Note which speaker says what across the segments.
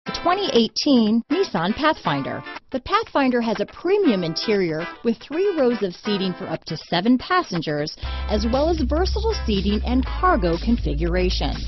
Speaker 1: The 2018 Nissan Pathfinder. The Pathfinder has a premium interior with 3 rows of seating for up to 7 passengers, as well as versatile seating and cargo configurations.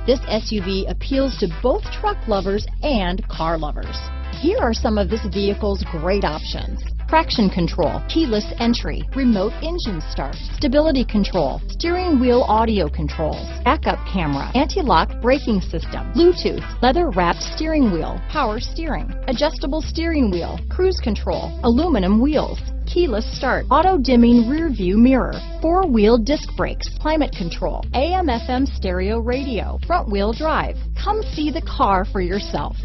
Speaker 1: This SUV appeals to both truck lovers and car lovers. Here are some of this vehicle's great options: traction control, keyless entry, remote engine start, stability control, steering wheel audio controls, backup camera, anti-lock braking system, Bluetooth, leather-wrapped steering wheel, power steering, adjustable steering wheel, cruise control, aluminum wheels, keyless start, auto-dimming rear view mirror, 4-wheel disc brakes, climate control, AM/FM stereo radio, front-wheel drive. Come see the car for yourself.